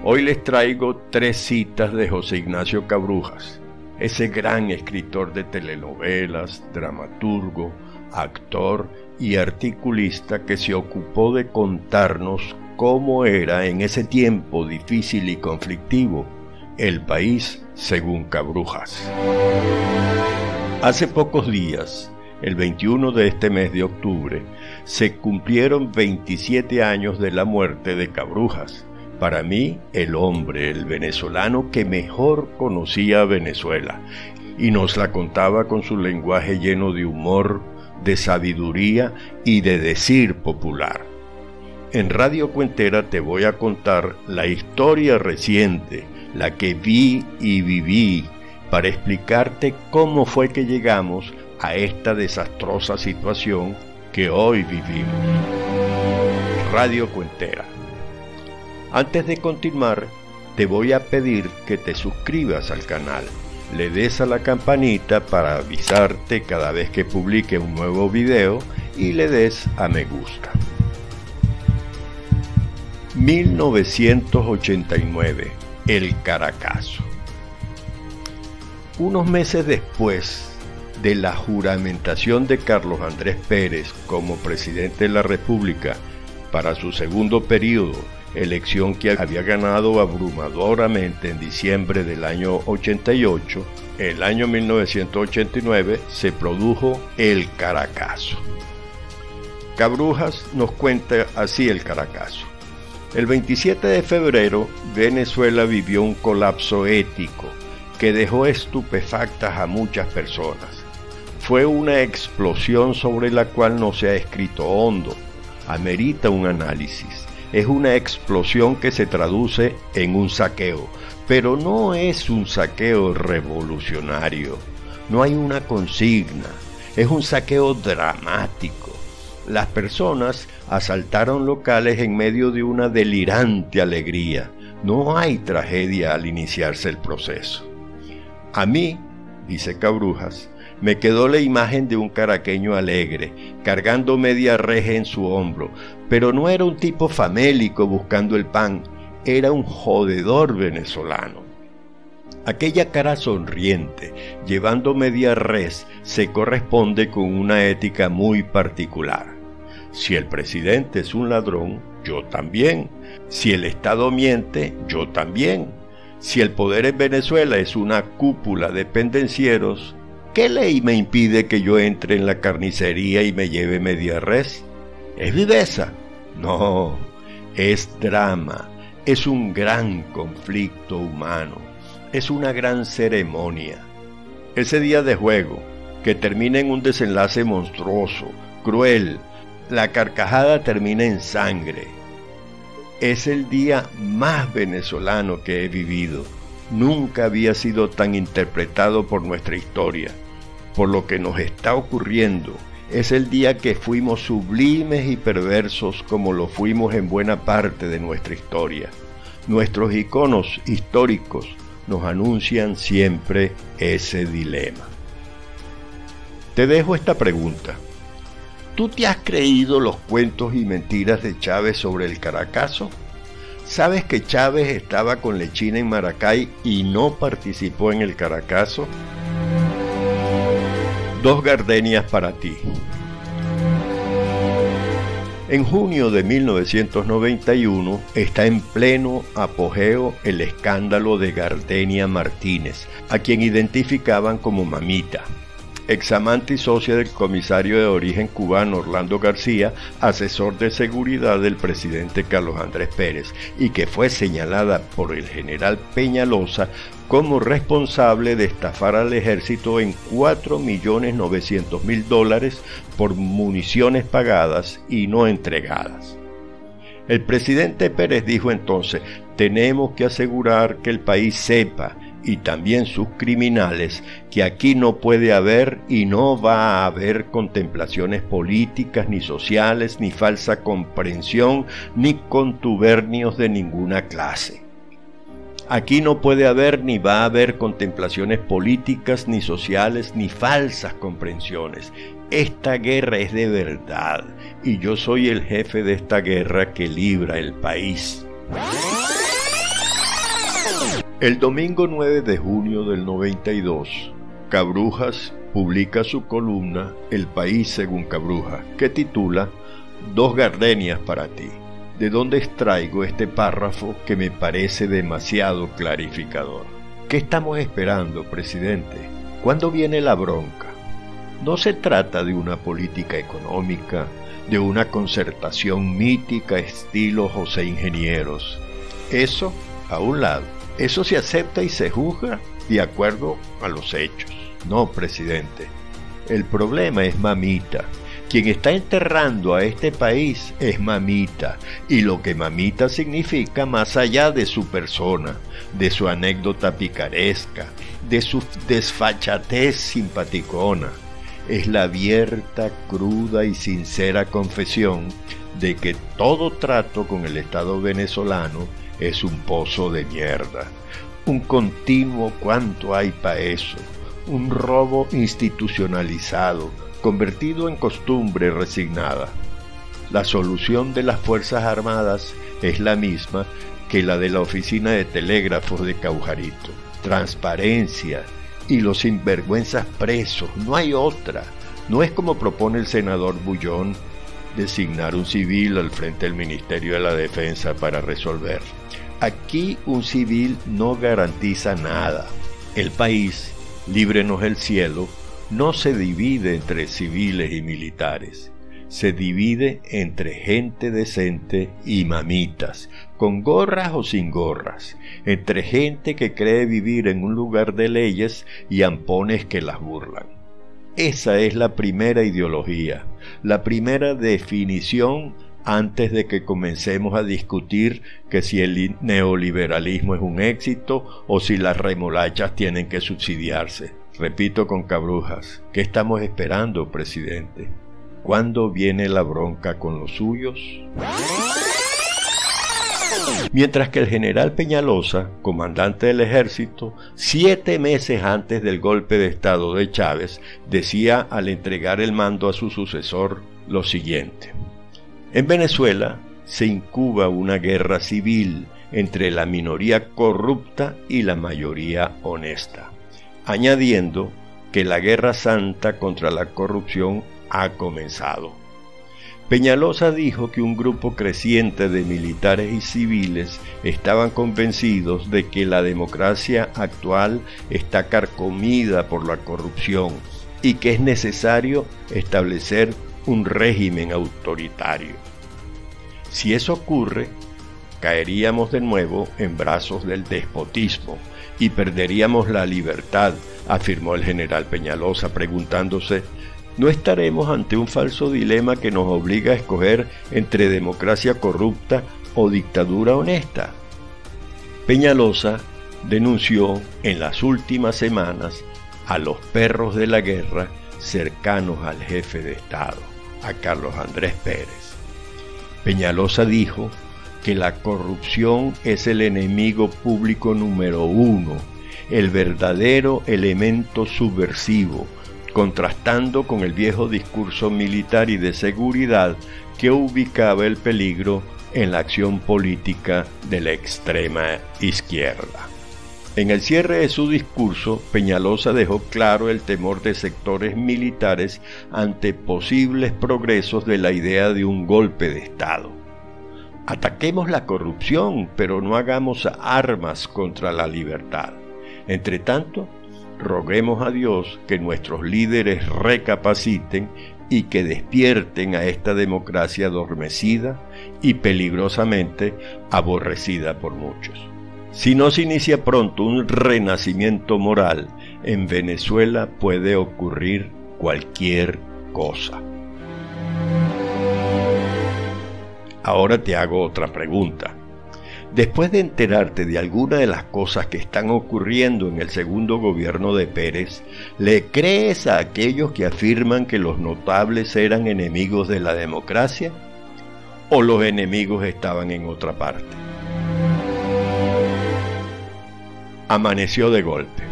Hoy les traigo 3 citas de José Ignacio Cabrujas, ese gran escritor de telenovelas, dramaturgo, actor y articulista que se ocupó de contarnos cómo era en ese tiempo difícil y conflictivo el país según Cabrujas. Hace pocos días, el 21 de este mes de octubre, se cumplieron 27 años de la muerte de Cabrujas. Para mí, el hombre, el venezolano que mejor conocía a Venezuela, y nos la contaba con su lenguaje lleno de humor, de sabiduría y de decir popular. En Radio Cuentera te voy a contar la historia reciente, la que vi y viví, para explicarte cómo fue que llegamos a esta desastrosa situación que hoy vivimos. Radio Cuentera. Antes de continuar, te voy a pedir que te suscribas al canal, le des a la campanita para avisarte cada vez que publique un nuevo video y le des a me gusta. 1989, el Caracazo. Unos meses después de la juramentación de Carlos Andrés Pérez como presidente de la República para su segundo periodo, elección que había ganado abrumadoramente en diciembre del año 88, el año 1989 se produjo el Caracazo. Cabrujas nos cuenta así el Caracazo. El 27 de febrero, Venezuela vivió un colapso ético que dejó estupefactas a muchas personas. Fue una explosión sobre la cual no se ha escrito hondo, amerita un análisis. Es una explosión que se traduce en un saqueo, pero no es un saqueo revolucionario, no hay una consigna, es un saqueo dramático. Las personas asaltaron locales en medio de una delirante alegría, no hay tragedia al iniciarse el proceso. A mí, dice Cabrujas, me quedó la imagen de un caraqueño alegre, cargando media reja en su hombro, pero no era un tipo famélico buscando el pan, era un jodedor venezolano. Aquella cara sonriente, llevando media res, se corresponde con una ética muy particular. Si el presidente es un ladrón, yo también. Si el Estado miente, yo también. Si el poder en Venezuela es una cúpula de pendencieros, ¿qué ley me impide que yo entre en la carnicería y me lleve media res? ¿Es viveza? No, es drama, es un gran conflicto humano, es una gran ceremonia. Ese día de juego, que termina en un desenlace monstruoso, cruel, la carcajada termina en sangre. Es el día más venezolano que he vivido. Nunca había sido tan interpretado por nuestra historia. Por lo que nos está ocurriendo, es el día que fuimos sublimes y perversos como lo fuimos en buena parte de nuestra historia. Nuestros iconos históricos nos anuncian siempre ese dilema. Te dejo esta pregunta. ¿Tú te has creído los cuentos y mentiras de Chávez sobre el Caracazo? ¿Sabes que Chávez estaba con Lechina en Maracay y no participó en el Caracazo? 2 gardenias para ti. En junio de 1991 está en pleno apogeo el escándalo de Gardenia Martínez, a quien identificaban como Mamita, examante y socia del comisario de origen cubano Orlando García, asesor de seguridad del presidente Carlos Andrés Pérez, y que fue señalada por el general Peñalosa como responsable de estafar al ejército en $4.900.000 por municiones pagadas y no entregadas. El presidente Pérez dijo entonces: tenemos que asegurar que el país sepa, y también sus criminales, que aquí no puede haber y no va a haber contemplaciones políticas, ni sociales, ni falsa comprensión, ni contubernios de ninguna clase. Aquí no puede haber ni va a haber contemplaciones políticas, ni sociales, ni falsas comprensiones. Esta guerra es de verdad, y yo soy el jefe de esta guerra que libra el país. El domingo 9 de junio del 92, Cabrujas publica su columna El País según Cabrujas, que titula Dos gardenias para ti, de donde extraigo este párrafo que me parece demasiado clarificador. ¿Qué estamos esperando, presidente? ¿Cuándo viene la bronca? No se trata de una política económica, de una concertación mítica estilo José Ingenieros. Eso a un lado. Eso se acepta y se juzga de acuerdo a los hechos. No, presidente. El problema es Mamita. Quien está enterrando a este país es Mamita. Y lo que Mamita significa más allá de su persona, de su anécdota picaresca, de su desfachatez simpaticona, es la abierta, cruda y sincera confesión de que todo trato con el Estado venezolano es un pozo de mierda, un continuo cuánto hay pa' eso, un robo institucionalizado, convertido en costumbre resignada. La solución de las Fuerzas Armadas es la misma que la de la oficina de telégrafos de Caujarito: transparencia y los sinvergüenzas presos, no hay otra. No es como propone el senador Bullón, designar un civil al frente del Ministerio de la Defensa para resolver. Aquí un civil no garantiza nada. El país, líbrenos el cielo, no se divide entre civiles y militares. Se divide entre gente decente y mamitas, con gorras o sin gorras, entre gente que cree vivir en un lugar de leyes y ampones que las burlan. Esa es la primera ideología, la primera definición antes de que comencemos a discutir que si el neoliberalismo es un éxito o si las remolachas tienen que subsidiarse. Repito con Cabrujas, ¿qué estamos esperando, presidente? ¿Cuándo viene la bronca con los suyos? Mientras que el general Peñalosa, comandante del ejército, 7 meses antes del golpe de estado de Chávez, decía al entregar el mando a su sucesor lo siguiente: en Venezuela se incuba una guerra civil entre la minoría corrupta y la mayoría honesta, añadiendo que la guerra santa contra la corrupción ha comenzado. Peñalosa dijo que un grupo creciente de militares y civiles estaban convencidos de que la democracia actual está carcomida por la corrupción y que es necesario establecer un régimen autoritario. Si eso ocurre, caeríamos de nuevo en brazos del despotismo y perderíamos la libertad, afirmó el general Peñalosa, preguntándose: ¿no estaremos ante un falso dilema que nos obliga a escoger entre democracia corrupta o dictadura honesta? Peñalosa denunció en las últimas semanas a los perros de la guerra cercanos al jefe de Estado, a Carlos Andrés Pérez. Peñalosa dijo que la corrupción es el enemigo público número 1, el verdadero elemento subversivo, contrastando con el viejo discurso militar y de seguridad que ubicaba el peligro en la acción política de la extrema izquierda. En el cierre de su discurso, Peñalosa dejó claro el temor de sectores militares ante posibles progresos de la idea de un golpe de Estado. Ataquemos la corrupción, pero no hagamos armas contra la libertad. Entre tanto, roguemos a Dios que nuestros líderes recapaciten y que despierten a esta democracia adormecida y peligrosamente aborrecida por muchos. Si no se inicia pronto un renacimiento moral, en Venezuela puede ocurrir cualquier cosa. Ahora te hago otra pregunta. Después de enterarte de alguna de las cosas que están ocurriendo en el segundo gobierno de Pérez, ¿le crees a aquellos que afirman que los notables eran enemigos de la democracia? ¿O los enemigos estaban en otra parte? Amaneció de golpe.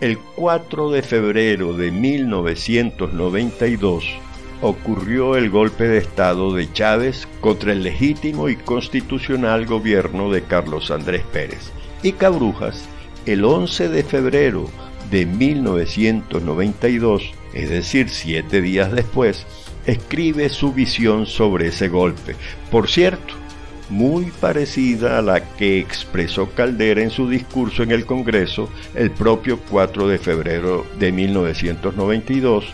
El 4 de febrero de 1992, ocurrió el golpe de Estado de Chávez contra el legítimo y constitucional gobierno de Carlos Andrés Pérez. Y Cabrujas, el 11 de febrero de 1992, es decir, 7 días después, escribe su visión sobre ese golpe. Por cierto, muy parecida a la que expresó Caldera en su discurso en el Congreso el propio 4 de febrero de 1992,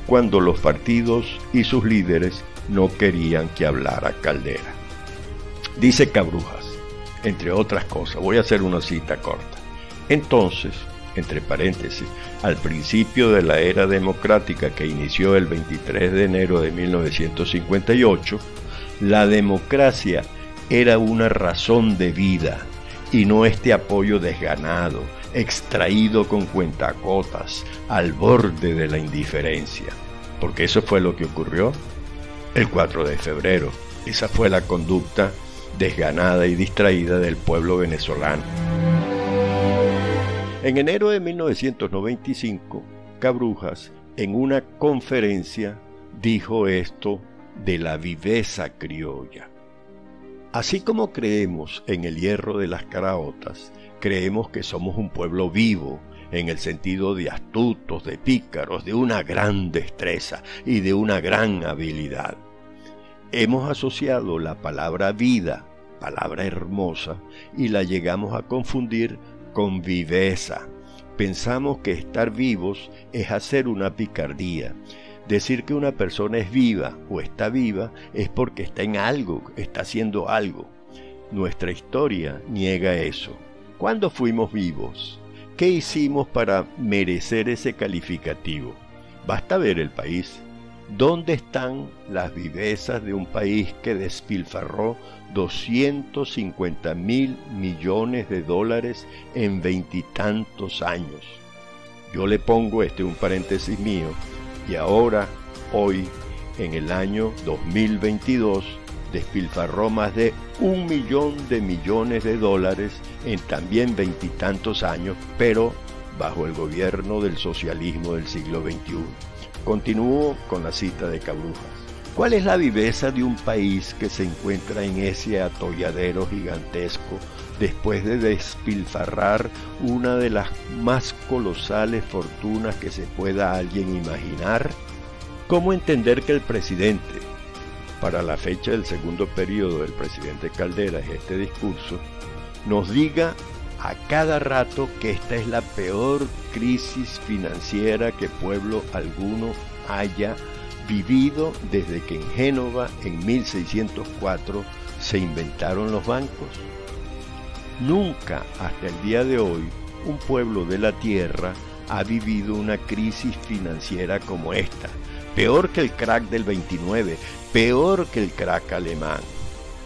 cuando los partidos y sus líderes no querían que hablara Caldera. Dice Cabrujas, entre otras cosas, voy a hacer una cita corta. Entonces, entre paréntesis, al principio de la era democrática que inició el 23 de enero de 1958, la democracia era una razón de vida y no este apoyo desganado, extraído con cuentagotas, al borde de la indiferencia. Porque eso fue lo que ocurrió el 4 de febrero. Esa fue la conducta desganada y distraída del pueblo venezolano. En enero de 1995, Cabrujas, en una conferencia, dijo esto de la viveza criolla. Así como creemos en el hierro de las caraotas, creemos que somos un pueblo vivo, en el sentido de astutos, de pícaros, de una gran destreza y de una gran habilidad. Hemos asociado la palabra vida, palabra hermosa, y la llegamos a confundir con viveza. Pensamos que estar vivos es hacer una picardía. Decir que una persona es viva o está viva es porque está en algo, está haciendo algo. Nuestra historia niega eso. ¿Cuándo fuimos vivos? ¿Qué hicimos para merecer ese calificativo? Basta ver el país. ¿Dónde están las vivezas de un país que despilfarró 250.000 millones de dólares en 20 y tantos años? Yo le pongo un paréntesis mío, y ahora, hoy, en el año 2022, despilfarró más de 1 millón de millones de dólares en también 20 y tantos años, pero bajo el gobierno del socialismo del siglo XXI. Continúo con la cita de Cabrujas. ¿Cuál es la viveza de un país que se encuentra en ese atolladero gigantesco después de despilfarrar una de las más colosales fortunas que se pueda alguien imaginar? ¿Cómo entender que el presidente, para la fecha del segundo periodo del presidente Caldera, este discurso, nos diga a cada rato que esta es la peor crisis financiera que pueblo alguno haya vivido desde que en Génova, en 1604, se inventaron los bancos? Nunca, hasta el día de hoy, un pueblo de la tierra ha vivido una crisis financiera como esta. Peor que el crack del 29, peor que el crack alemán.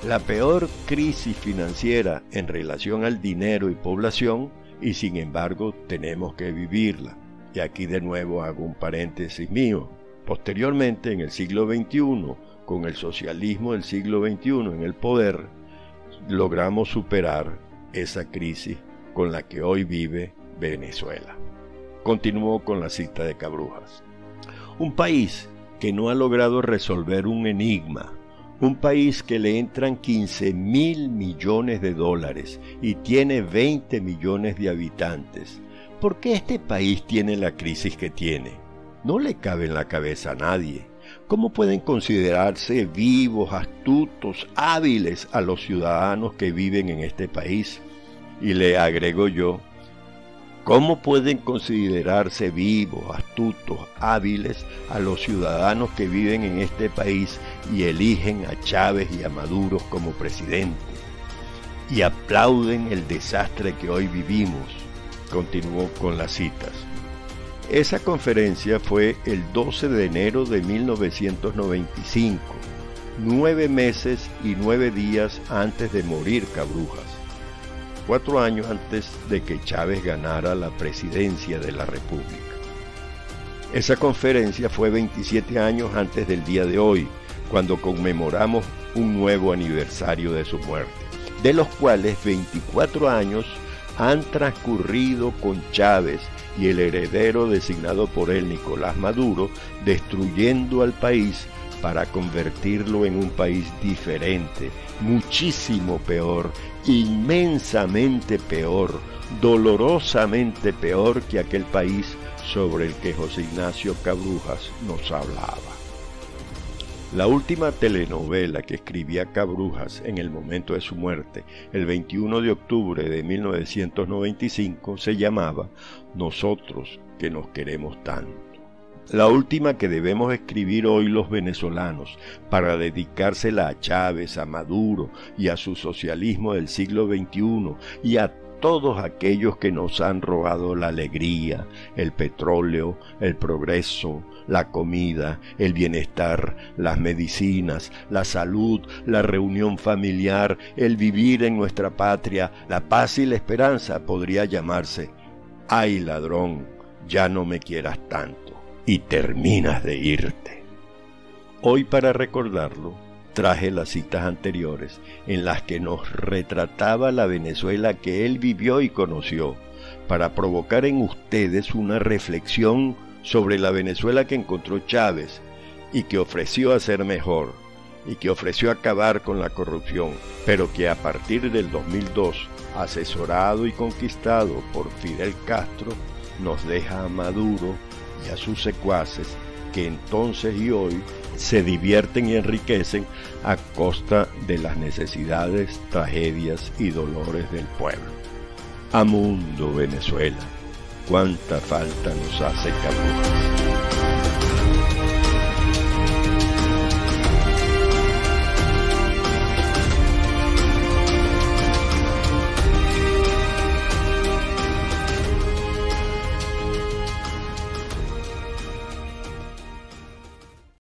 La peor crisis financiera en relación al dinero y población, y sin embargo tenemos que vivirla. Y aquí de nuevo hago un paréntesis mío. Posteriormente, en el siglo XXI, con el socialismo del siglo XXI en el poder, logramos superar esa crisis con la que hoy vive Venezuela. Continúo con la cita de Cabrujas. Un país que no ha logrado resolver un enigma, un país que le entran 15.000 millones de dólares y tiene 20 millones de habitantes. ¿Por qué este país tiene la crisis que tiene? No le cabe en la cabeza a nadie. ¿Cómo pueden considerarse vivos, astutos, hábiles a los ciudadanos que viven en este país? Y le agrego yo, ¿cómo pueden considerarse vivos, astutos, hábiles a los ciudadanos que viven en este país y eligen a Chávez y a Maduro como presidente? Y aplauden el desastre que hoy vivimos. Continúo con las citas. Esa conferencia fue el 12 de enero de 1995, 9 meses y 9 días antes de morir Cabrujas, 4 años antes de que Chávez ganara la presidencia de la República. Esa conferencia fue 27 años antes del día de hoy, cuando conmemoramos un nuevo aniversario de su muerte, de los cuales 24 años han transcurrido con Chávez y el heredero designado por él, Nicolás Maduro, destruyendo al país para convertirlo en un país diferente, muchísimo peor, inmensamente peor, dolorosamente peor que aquel país sobre el que José Ignacio Cabrujas nos hablaba. La última telenovela que escribía Cabrujas en el momento de su muerte, el 21 de octubre de 1995, se llamaba Nosotros que nos queremos tanto. La última que debemos escribir hoy los venezolanos para dedicársela a Chávez, a Maduro y a su socialismo del siglo XXI y a todos aquellos que nos han robado la alegría, el petróleo, el progreso, la comida, el bienestar, las medicinas, la salud, la reunión familiar, el vivir en nuestra patria, la paz y la esperanza, podría llamarse: ¡ay, ladrón, ya no me quieras tanto! Y terminas de irte. Hoy, para recordarlo, traje las citas anteriores en las que nos retrataba la Venezuela que él vivió y conoció, para provocar en ustedes una reflexión sobre la Venezuela que encontró Chávez y que ofreció hacer mejor, y que ofreció acabar con la corrupción, pero que a partir del 2002, asesorado y conquistado por Fidel Castro, nos deja a Maduro y a sus secuaces, que entonces y hoy se divierten y enriquecen a costa de las necesidades, tragedias y dolores del pueblo. A mundo Venezuela, cuánta falta nos hace Cabrujas.